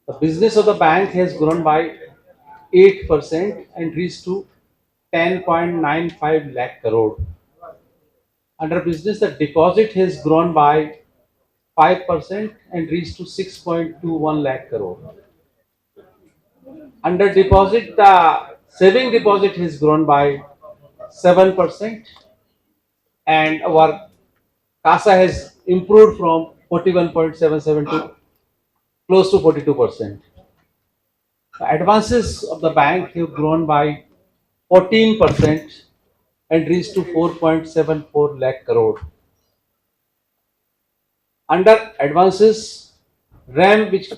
The business of the bank has grown by 8% and reached to 10.95 lakh crore. Under business, the deposit has grown by 5% and reached to 6.21 lakh crore. Under deposit, the saving deposit has grown by 7% and our CASA has improved from 41.77 to close to 42%. The advances of the bank have grown by 14% and reached to 4.74 lakh crore. Under advances, RAM, which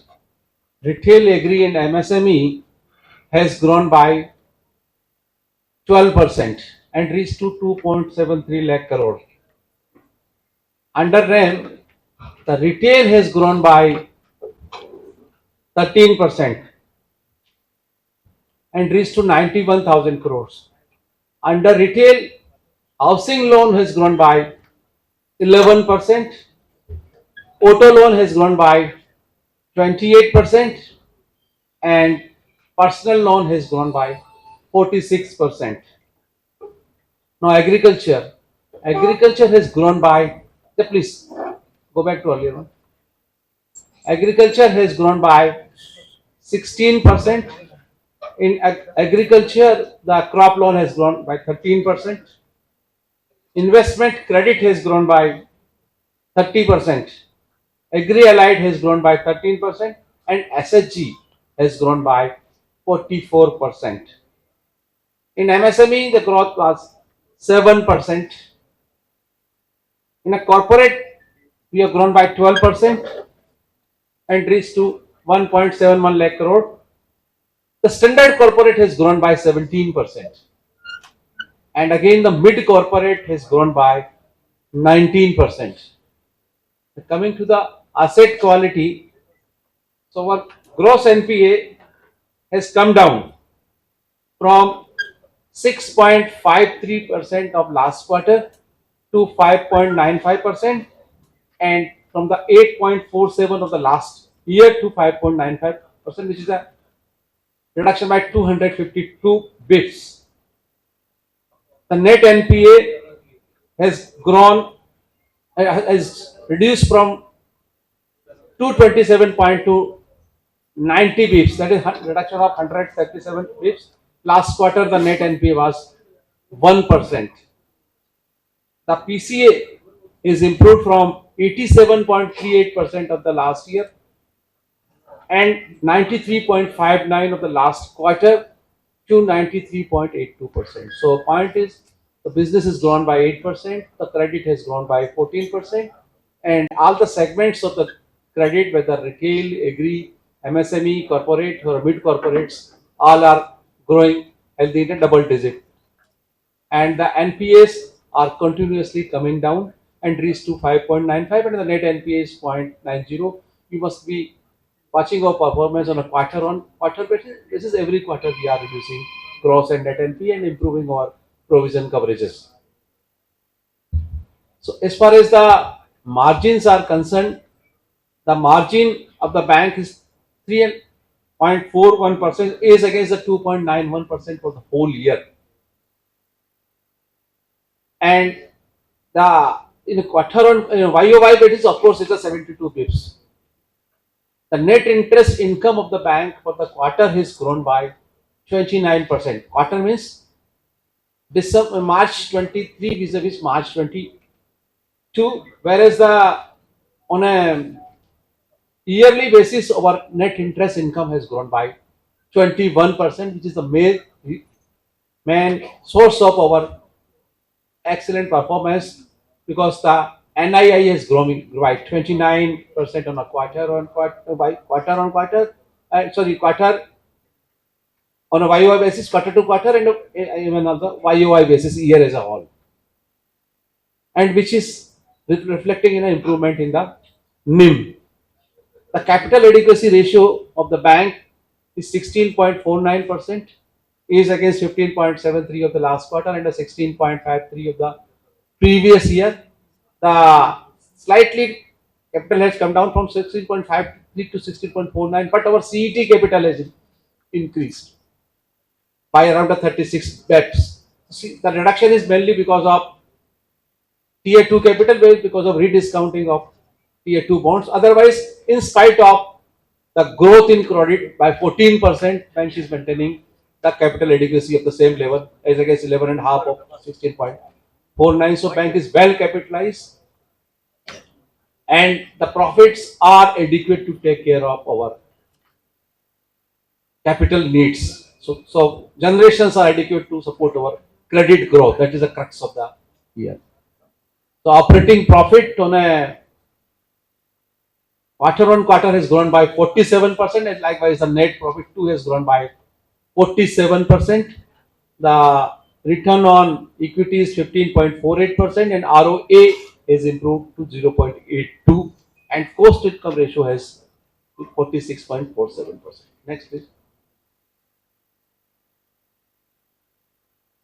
retail, agri, and MSME, has grown by 12% and reached to 2.73 lakh crore. Under RAM, the retail has grown by 13% and reached to 91,000 crores. Under retail, housing loan has grown by 11%, auto loan has grown by 28%, and personal loan has grown by 46%. Now, agriculture has grown by, please go back to earlier one. Agriculture has grown by 16%. In agriculture, the crop loan has grown by 13%. Investment credit has grown by 30%. Agri allied has grown by 13%, and SHG has grown by 44%. In MSME, the growth was 7%. In a corporate, we have grown by 12% and reached to 1.71 lakh crore. The standard corporate has grown by 17%. And again, the mid corporate has grown by 19%. Coming to the asset quality, so our gross NPA has come down from 6.53% of last quarter to 5.95%, and from the 8.47 of the last year to 5.95%, which is a reduction by 252 bits. The net NPA has grown, has reduced from 227 to 90 bips. That is reduction of 137 bips. Last quarter, the net NPA was 1%. The PCA is improved from 87.38% of the last year and 93.59 of the last quarter to 93.82%. So point is, the business has grown by 8%, the credit has grown by 14%, and all the segments of the credit, whether retail, agri, MSME, corporate or mid corporates, all are growing healthy in a double digit. And the NPAs are continuously coming down and reach to 5.95, and the net NPA is 0.90. We must be watching our performance on a quarter basis. This is every quarter we are reducing gross and net NPA and improving our provision coverages. So as far as the margins are concerned, the margin of the bank is 3.41% is against the 2.91% for the whole year. And the in a quarter on YOY basis, of course, it's a 72 bips. The net interest income of the bank for the quarter has grown by 29%. Quarter means December, March 23 vis-a-vis March 22, whereas the on a yearly basis our net interest income has grown by 21%, which is the main source of our excellent performance, because the NII is growing by 29% on a quarter on quarter, quarter on a YOY basis, quarter to quarter, and even on the YOY basis, year as a whole, and which is reflecting in an improvement in the NIM. The capital adequacy ratio of the bank is 16.49%, is against 15.73 of the last quarter and a 16.53 of the previous year. The slightly capital has come down from 16.53 to 16.49, but our CET capital has increased by around the 36 bets. See, the reduction is mainly because of Tier 2 capital base, because of rediscounting of Tier 2 bonds. Otherwise, in spite of the growth in credit by 14%, bank is maintaining the capital adequacy of the same level as against 11.5 of 16.49. So bank is well capitalized and the profits are adequate to take care of our capital needs. So generations are adequate to support our credit growth. That is the crux of the year. So operating profit on a quarter on quarter has grown by 47%, and likewise the net profit too has grown by 47%. The return on equity is 15.48% and ROA has improved to 0.82 and cost income ratio has 46.47%. Next please.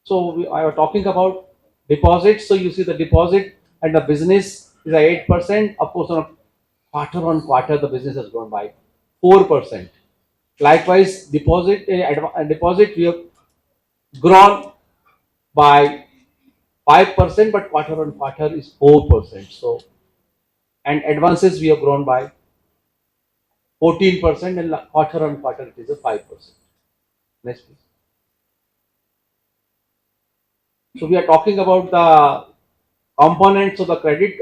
So I was talking about deposits. So you see the deposit and the business is at 8%. Of course, on quarter, the business has grown by 4%. Likewise, deposit we have grown by 5%, but quarter on quarter is 4%. So, and advances we have grown by 14%, and quarter on quarter it is a 5%. Next, please. So we are talking about the components of the credit.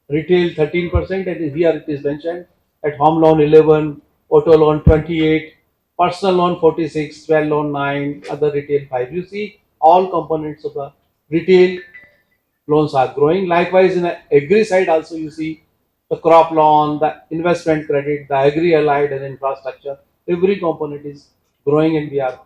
Retail 13%, and here it is mentioned at home loan 11, auto loan 28, personal loan 46, 12 loan 9, other retail 5. You see all components of the retail loans are growing. Likewise, in the agri side also you see the crop loan, the investment credit, the agri allied and infrastructure. Every component is growing, and we are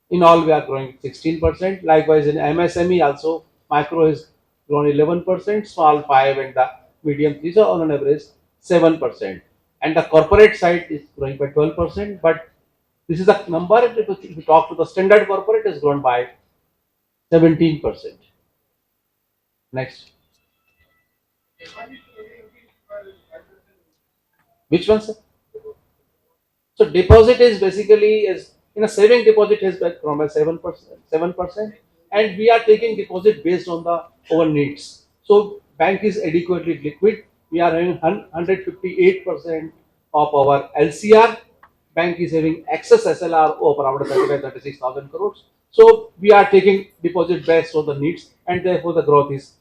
growing 16%. Likewise, in MSME also micro is grown 11%, small 5, and the medium 3. So on an average 7%. And the corporate side is growing by 12%. But this is the number. If you talk to the standard corporate, is grown by 17%. Next. Which one, sir? So deposit is basically is in a saving deposit has grown by 7%, and we are taking deposit based on the our needs. So bank is adequately liquid. We are having 158% of our LCR. Bank is having excess SLR of around 36,000 crores. So we are taking deposit based on the needs, and therefore the growth is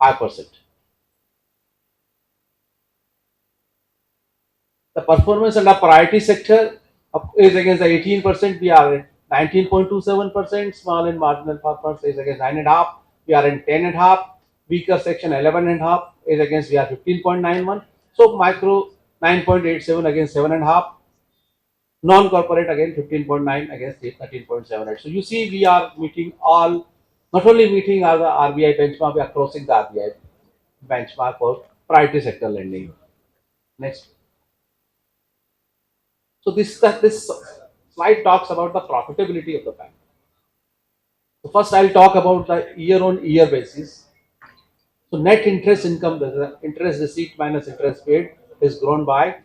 5%. The performance under priority sector is against the 18%. We are at 19.27%. Small and marginal farmers is against 9.5. We are in 10.5. Weaker section 11.5 is against we are 15.91. So micro 9.87 against 7.5. Non-corporate again 15.9 against 13.78. So you see we are meeting all, not only meeting the RBI benchmark, we are crossing the RBI benchmark for priority sector lending. Next. So this slide talks about the profitability of the bank. So first I'll talk about the year-on-year basis. So net interest income, the interest receipt minus interest paid, is grown by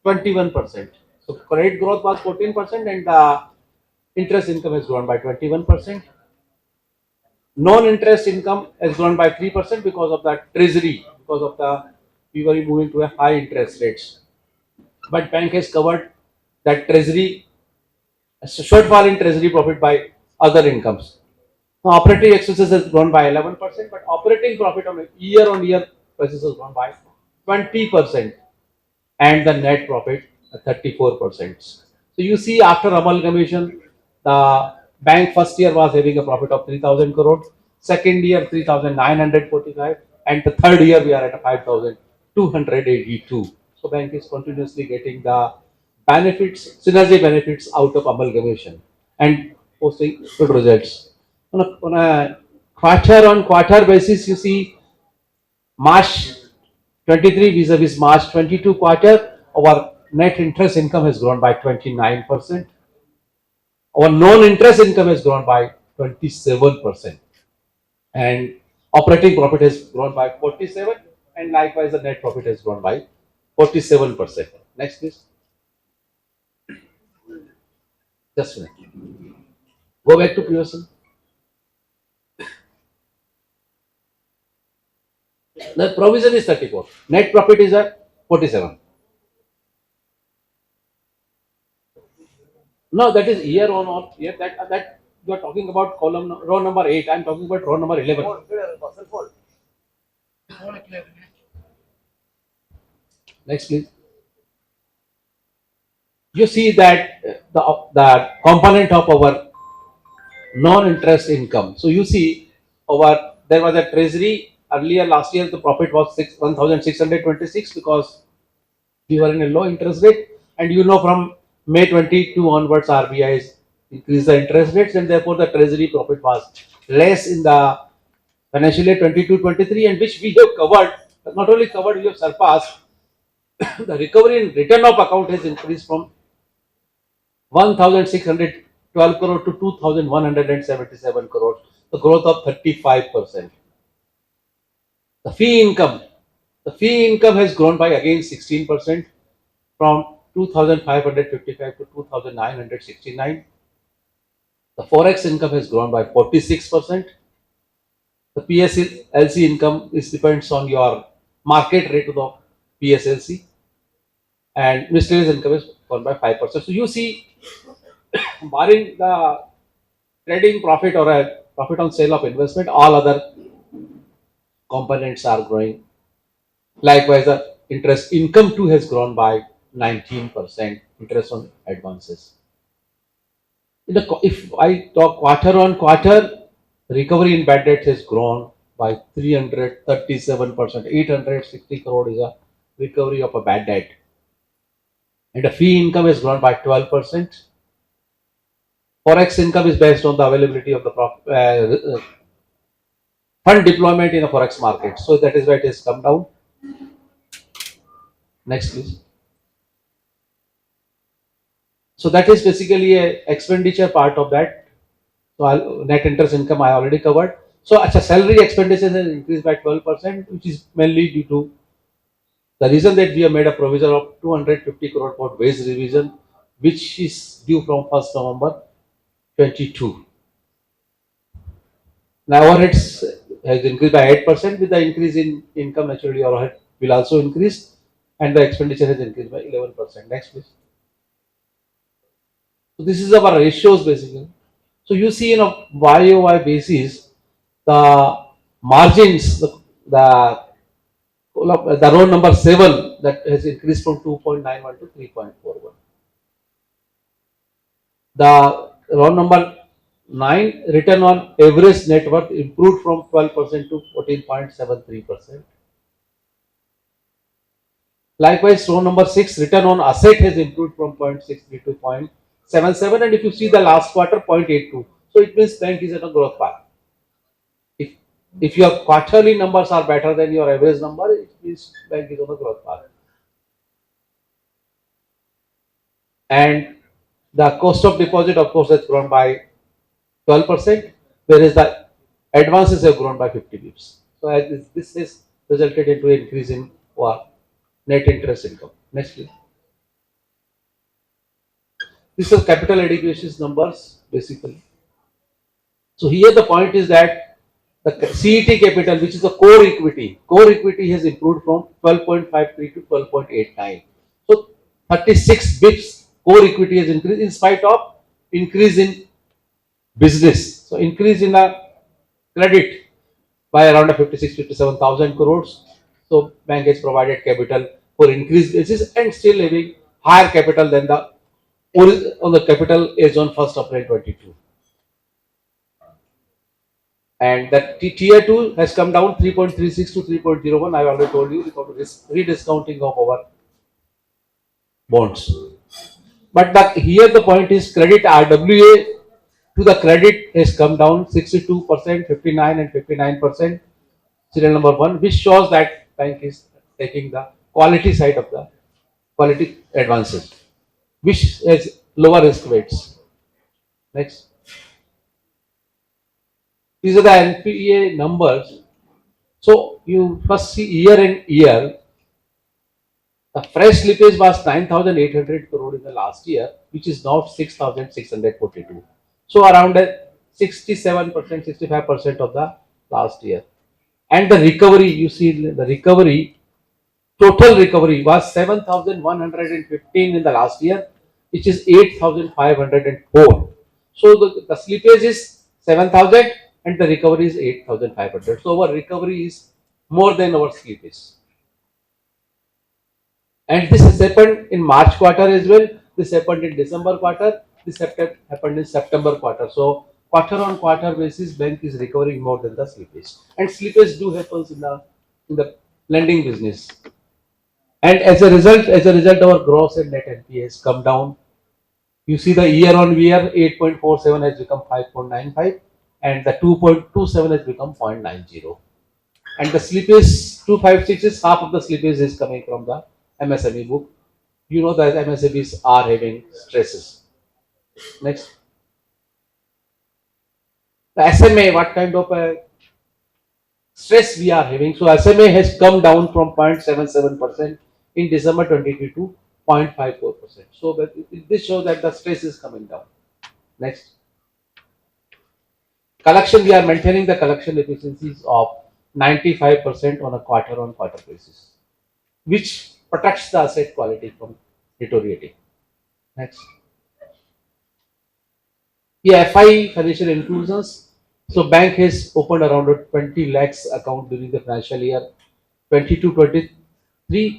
21%. So credit growth was 14%, and the interest income has grown by 21%. Non-interest income has grown by 3% because of the treasury, because of the we were moving to a high interest rates. But bank has covered that treasury shortfall in treasury profit by other incomes. Now, operating expenses has grown by 11%, but operating profit on a year-on-year basis has grown by 20%, and the net profit 34%. So you see, after amalgamation, the bank first year was having a profit of 3,000 crore, second year 3,945, and the third year we are at 5,282. So bank is continuously getting the benefits, synergy benefits out of amalgamation and posting good results. On a quarter on quarter basis, you see March 23 vis-a-vis March 22 quarter, our net interest income has grown by 29%. Our non-interest income has grown by 27%. And operating profit has grown by 47%, and likewise the net profit has grown by 47%. Next, please. Just a minute. Go back to previous one. The provision is 34. Net profit is at 47. No, that is year on year. That you are talking about column row number 8. I am talking about row number 11. Next, please. You see that the component of our non-interest income. So you see, there was a treasury earlier last year. The profit was 1,626 because we were in a low interest rate, and you know from May 22 onwards, RBI has increased the interest rates, and therefore the treasury profit was less in the financial year 22-23, and which we have covered. Not only covered, we have surpassed. The recovery in return of account has increased from 1,612 crore to 2,177 crore, the growth of 35%. The fee income has grown by again 16% from 2,555 to 2,969. The forex income has grown by 46%. The PSLC income depends on your market rate of the PSLC, and miscellaneous income is grown by 5%. So you see, barring the trading profit or a profit on sale of investment, all other components are growing. Likewise, the interest income too has grown by 19%, interest on advances. If I talk quarter on quarter, recovery in bad debt has grown by 337%. 860 crore is a recovery of a bad debt. And the fee income has grown by 12%. Forex income is based on the availability of the fund deployment in the forex market. So that is why it has come down. Next, please. So that is basically a expenditure part of that. So net interest income I already covered. So salary expenditure has increased by 12%, which is mainly due to the reason that we have made a provision of 250 crore for wage revision, which is due from 1st November 22. Now overheads has increased by 8%. With the increase in income, naturally overhead will also increase, and the expenditure has increased by 11%. Next, please. So this is our ratios basically. So you see in a YOY basis, the margins, the row number 7 that has increased from 2.91 to 3.41. The row number 9, return on average net worth improved from 12% to 14.73%. Likewise, row number 6, return on asset has improved from 0.63 to 0.77, and if you see the last quarter, 0.82. So it means bank is at a growth path. If your quarterly numbers are better than your average number, it means bank is on a growth path. And the cost of deposit, of course, has grown by 12%, whereas the advances have grown by 50 bips. So this has resulted into an increase in net interest income. Next, please. This is capital adequacy numbers basically. So here the point is that the CET capital, which is the core equity has improved from 12.53 to 12.89. So 36 bips core equity has increased in spite of increase in business. So increase in the credit by around 56-57,000 crores. So bank has provided capital for increased basis and still having higher capital than the on the capital is on 1st April 22. And that tier 2 has come down 3.36 to 3.01. I already told you because of this rediscounting of our bonds. But here the point is credit RWA to the credit has come down 62%, 59 and 59%. Serial number 1, which shows that bank is taking the quality side of the quality advances, which has lower risk weights. Next. These are the NPA numbers. So you first see year and year. The fresh slippage was 9,800 crore in the last year, which is now 6,642. So around a 67%, 65% of the last year. And the recovery, you see the recovery, total recovery was 7,115 in the last year, which is 8,504. So the slippage is 7,000 and the recovery is 8,500. So our recovery is more than our slippage. And this has happened in March quarter as well. This happened in December quarter. This happened in September quarter. So quarter on quarter basis, bank is recovering more than the slippage. And slippage do happens in the lending business. And as a result, our gross and net NPA has come down. You see the year on year 8.47 has become 5.95 and the 2.27 has become 0.90. And the slippage 256 is half of the slippage is coming from the MSME book. You know that MSMEs are having stresses. Next, the SMA, what kind of a stress we are having? So SMA has come down from 0.77% in December 22 to 0.54%. So this shows that the stress is coming down. Next, collection, we are maintaining the collection efficiencies of 95% on a quarter on quarter basis, which protects the asset quality from deteriorating. Next. Yeah, FI financial inclusions. So bank has opened around 20 lakhs account during the financial year 22-23.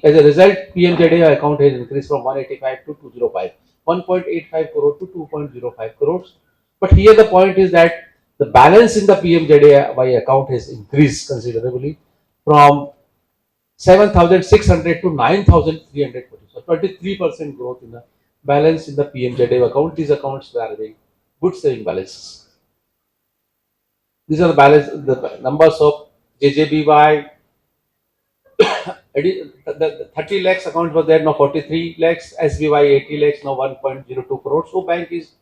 As a result, PMJDA account has increased from 185 to 205, 1.85 crore to 2.05 crores. But here the point is that the balance in the PMJDY account has increased considerably from 7,600 to 9,340. So 23% growth in the balance in the PMJDY account. These accounts were having good saving balances. These are the numbers of JJBY. The 30 lakhs account was there, now 43 lakhs, SBY 80 lakhs, now 1.02 crores. So bank is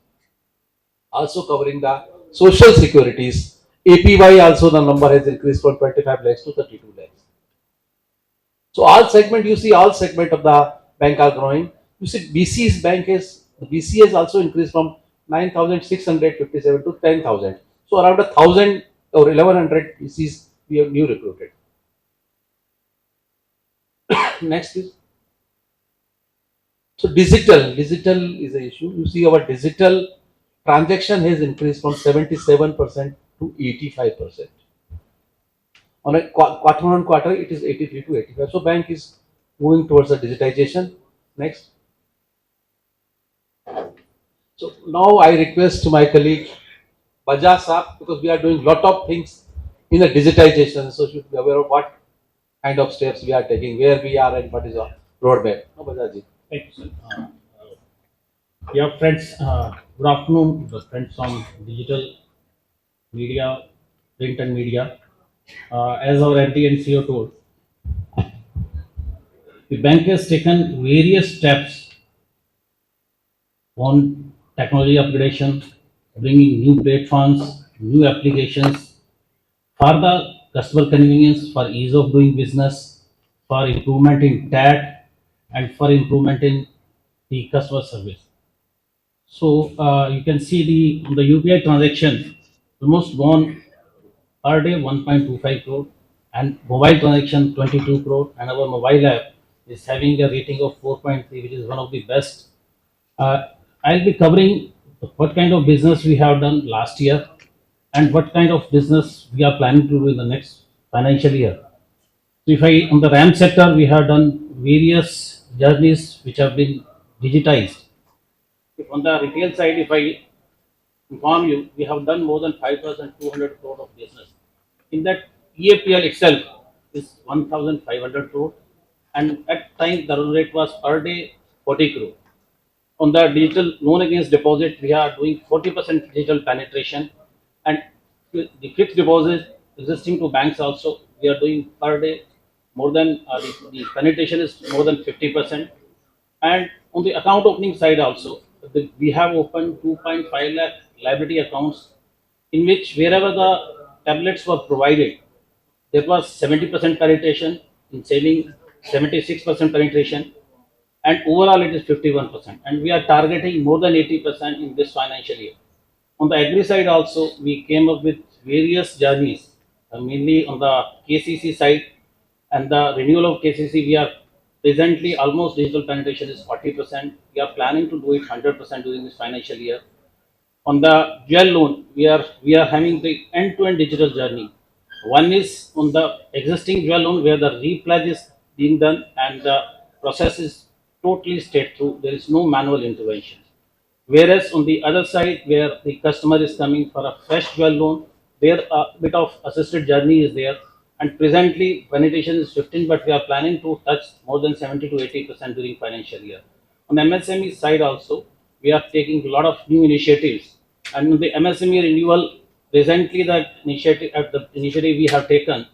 also covering the social securities. APY also the number has increased from 25 lakhs to 32 lakhs. So all segment, you see all segment of the bank are growing. You see BC's bank is, the BC has also increased from 9,657 to 10,000. So around 1,000 or 1,100 BC's we have new recruited. Next is, so digital is an issue. You see our digital transaction has increased from 77% to 85%. On a quarter on quarter, it is 83 to 85. So bank is moving towards the digitization. Next. So now I request my colleague Bajaj Saab, because we are doing lot of things in the digitization, so should be aware of what kind of steps we are taking, where we are, and what is our roadmap. No, Bajaj ji. Thank you, sir. Yeah, friends, good afternoon, the friends on digital media, print and media. As our MD and CEO told, the bank has taken various steps on technology upgradation, bringing new platforms, new applications for the customer convenience, for ease of doing business, for improvement in TAT, and for improvement in the customer service. So you can see the on the UPI transaction, almost gone per day 1.25 crore, and mobile transaction 22 crore, and our mobile app is having a rating of 4.3, which is one of the best. I'll be covering what kind of business we have done last year and what kind of business we are planning to do in the next financial year. So if I on the RAM sector, we have done various journeys which have been digitized. If on the retail side, if I inform you, we have done more than 5,200 crore of business. In that, EAPL itself is 1,500 crore, and at time the run rate was per day 40 crore. On the digital loan against deposit, we are doing 40% digital penetration, and the fixed deposit existing to banks also, we are doing per day more than the penetration is more than 50%. And on the account opening side also, we have opened 2.5 lakh liability accounts, in which wherever the tablets were provided, there was 70% penetration, in saving 76% penetration, and overall it is 51%, and we are targeting more than 80% in this financial year. On the agri side also, we came up with various journeys, mainly on the KCC side and the renewal of KCC. We are presently almost digital penetration is 40%. We are planning to do it 100% during this financial year. On the dual loan, we are having the end-to-end digital journey. One is on the existing dual loan where the repledge is being done and the process is totally straight through. There is no manual intervention. Whereas on the other side, where the customer is coming for a fresh dual loan, there a bit of assisted journey is there. And presently, penetration is 15, but we are planning to touch more than 70 to 80% during financial year. On the MSME side also, we are taking a lot of new initiatives. And on the MSME renewal, presently the initiative we have taken,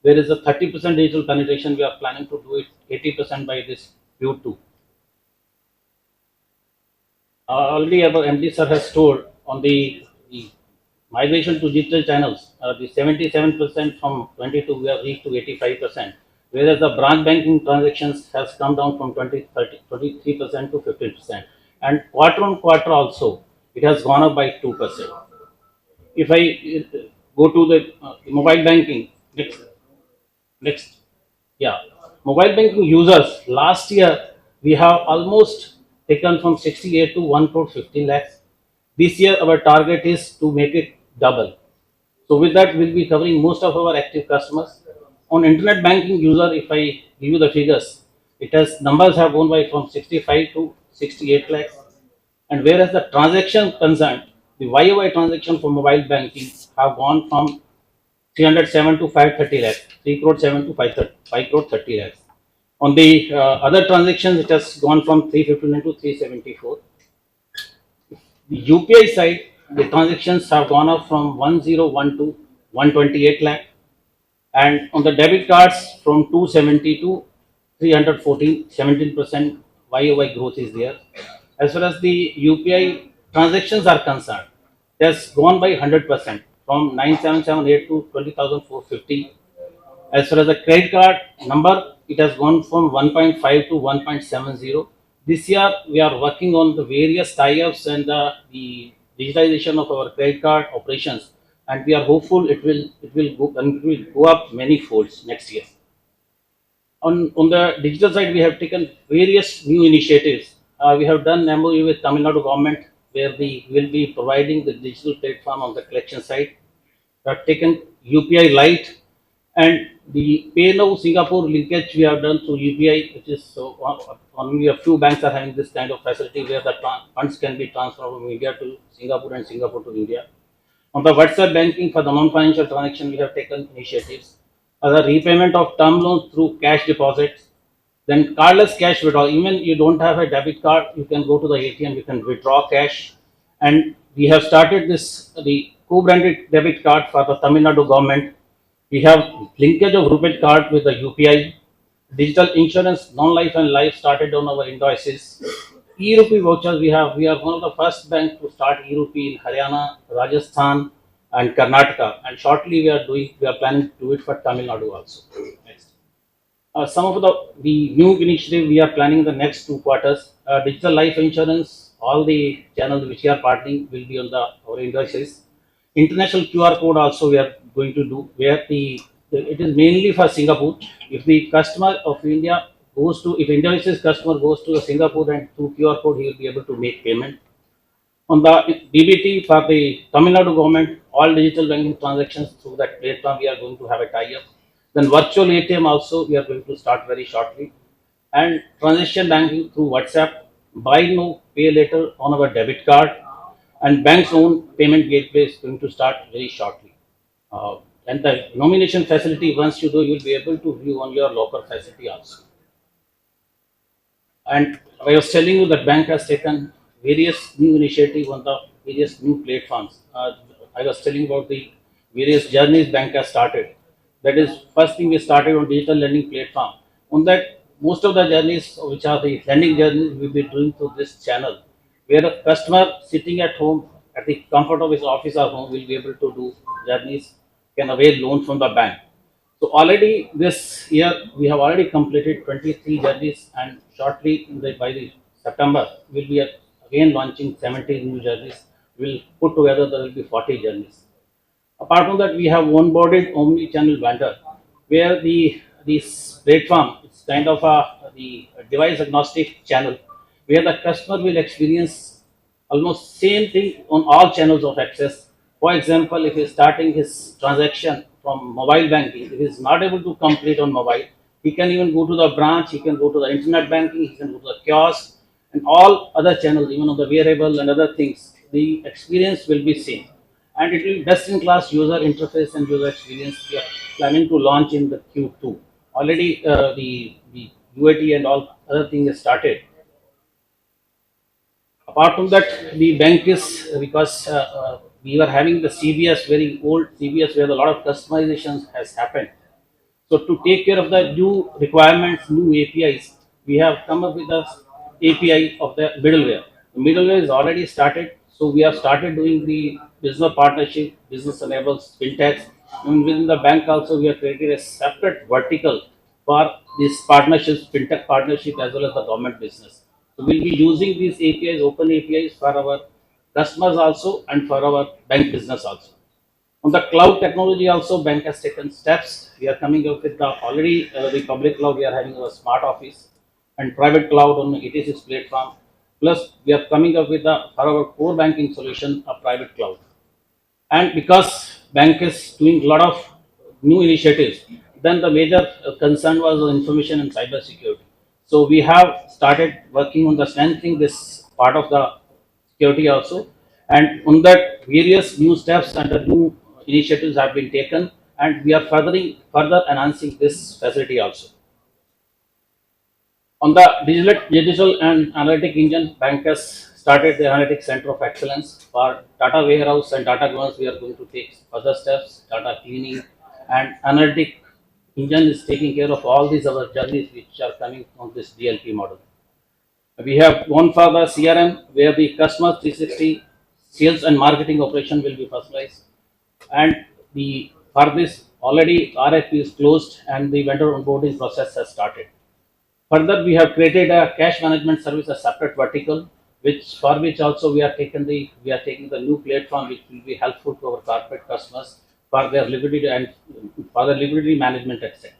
there is a 30% digital penetration. We are planning to do it 80% by this Q2. Already our MD sir has told on the migration to digital channels, the 77% from 22 we have reached to 85%, whereas the branch banking transactions has come down from 23% to 15%. And quarter on quarter also, it has gone up by 2%. If I go to the mobile banking, next, yeah, mobile banking users, last year we have almost taken from 68 to 1 crore 15 lakhs. This year our target is to make it double. So with that, we'll be covering most of our active customers. On internet banking user, if I give you the figures, it has numbers have gone by from 65 to 68 lakhs. And whereas the transaction concerned, the YOY transaction for mobile banking have gone from 307 to 530 lakhs, 3 crore 7 to 5 crore 30 lakhs. On the other transactions, it has gone from 359 to 374. The UPI side, the transactions have gone up from 101 to 128 lakh, and on the debit cards from 270 to 314, 17% YOY growth is there. As far as the UPI transactions are concerned, it has gone by 100% from 9778 to 20,450. As far as the credit card number, it has gone from 1.5 to 1.70. This year, we are working on the various tie-ups and the digitization of our credit card operations, and we are hopeful it will go up many folds next year. On the digital side, we have taken various new initiatives. We have done MOU with Tamil Nadu government, where we will be providing the digital platform on the collection side. We have taken UPI Lite, and the Pay Now Singapore linkage we have done through UPI, which is only a few banks are having this kind of facility where the funds can be transferred from India to Singapore and Singapore to India. On the WhatsApp banking for the non-financial transaction, we have taken initiatives. The repayment of term loans through cash deposits, then cardless cash withdrawal. Even you don't have a debit card, you can go to the ATM, you can withdraw cash. And we have started the co-branded debit card for the Tamil Nadu government. We have linkage of RuPay card with the UPI. Digital insurance, non-life and life started on our invoices. E-rupee vouchers, we are one of the first banks to start e-rupee in Haryana, Rajasthan, and Karnataka. And shortly we are planning to do it for Tamil Nadu also. Next. Some of the new initiative we are planning in the next 2 quarters. Digital life insurance, all the channels which we are partnering will be on our invoices. International QR code also we are going to do, where it is mainly for Singapore. If the customer of India if India's customer goes to Singapore and through QR code, he will be able to make payment. On the DBT for the Tamil Nadu government, all digital banking transactions through that platform we are going to have a tie-up. Then virtual ATM also we are going to start very shortly, and transaction banking through WhatsApp, buy now pay later on our debit card, and bank's own payment gateway is going to start very shortly. And the nomination facility, once you do, you will be able to view on your local facility also. And I was telling you that bank has taken various new initiatives on the various new platforms. I was telling about the various journeys bank has started. That is, first thing we started on digital lending platform. On that, most of the journeys, which are the lending journeys, we will be doing through this channel, where a customer sitting at home, at the comfort of his office or home, will be able to do journeys, can avail loan from the bank. So already this year we have already completed 23 journeys, and shortly by the September we'll be again launching 70 new journeys. We'll put together there will be 40 journeys. Apart from that, we have onboarded omni-channel vendor, where the this platform is kind of the device agnostic channel, where the customer will experience almost same thing on all channels of access. For example, if he is starting his transaction from mobile banking, if he is not able to complete on mobile, he can even go to the branch, he can go to the internet banking, he can go to the kiosk, and all other channels, even on the wearable and other things. The experience will be same, and it will be best in class user interface and user experience. We are planning to launch in the Q2. Already the UAT and all other things is started. Apart from that, the bank is because we were having the CBS, very old CBS, where a lot of customizations has happened. So to take care of the new requirements, new APIs, we have come up with the API of the middleware. The middleware is already started, so we have started doing the business partnership, business enables, fintechs, and within the bank also we have created a separate vertical for these partnerships, fintech partnership as well as the government business. So we'll be using these APIs, open APIs for our customers also and for our bank business also. On the cloud technology also, bank has taken steps. We are coming up with the already the public cloud. We are having a smart office and private cloud on 86 platform. Plus, we are coming up with the for our core banking solution a private cloud. And because bank is doing a lot of new initiatives, then the major concern was on information and cyber security. So we have started working on the strengthening this part of the security also, and on that various new steps and the new initiatives have been taken, and we are further enhancing this facility also. On the digital and analytic engine, bank has started the analytic center of excellence for data warehouse and data governance. We are going to take further steps, data cleaning, and analytic engine is taking care of all these other journeys which are coming from this DLP model. We have gone for the CRM, where the customer 360 sales and marketing operation will be personalized, and the for this already RFP is closed and the vendor onboarding process has started. Further, we have created a cash management service, a separate vertical, which for which also we are taking the new platform, which will be helpful to our corporate customers for their liquidity and for their liquidity management, etc.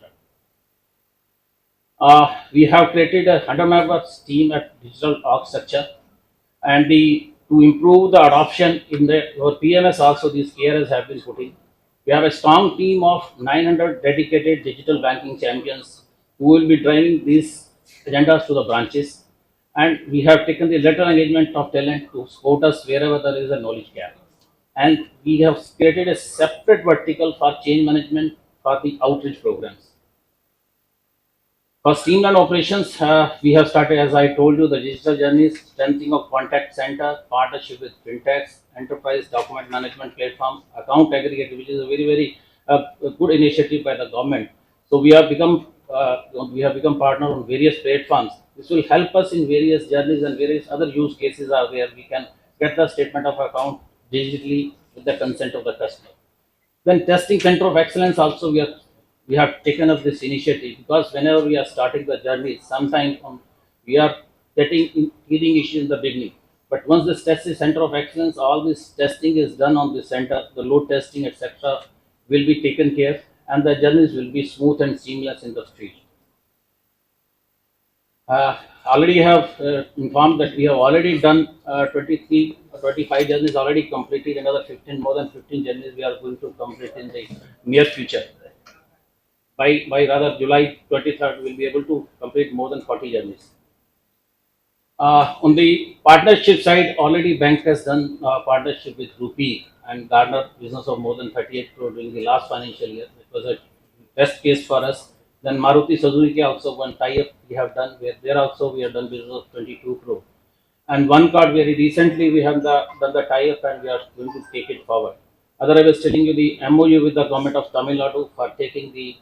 We have created a 100 members team at digital org structure, and the to improve the adoption in the our PMS also these areas have been putting. We have a strong team of 900 dedicated digital banking champions who will be driving these agendas to the branches, and we have taken the lateral engagement of talent to support us wherever there is a knowledge gap. And we have created a separate vertical for change management for the outreach programs. For streamlined operations, we have started, as I told you, the digital journeys, strengthening of contact center, partnership with fintechs, enterprise document management platform, account aggregator, which is a very a good initiative by the government. So we have become partner on various platforms. This will help us in various journeys, and various other use cases are where we can get the statement of account digitally with the consent of the customer. Then testing center of excellence also we have taken up this initiative, because whenever we are starting the journey, sometimes we are getting issues in the beginning. But once this testing center of excellence, all this testing is done on the center, the load testing, etc., will be taken care, and the journeys will be smooth and seamless in the field. Already have informed that we have already done 23 or 25 journeys already completed. Another 15, more than 15 journeys we are going to complete in the near future. By rather July 23rd, we'll be able to complete more than 40 journeys. On the partnership side, already bank has done partnership with Rupee and garnered business of more than 38 crore during the last financial year. It was a best case for us. Then Maruti Suzuki also one tie-up we have done, where there also we have done business of 22 crore. And one card very recently we have done the tie-up, and we are going to take it forward. Other, I was telling you the MOU with the government of Tamil Nadu for taking the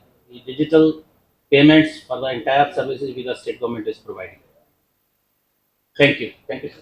digital payments for the entire services which the state government is providing. Thank you. Thank you, sir.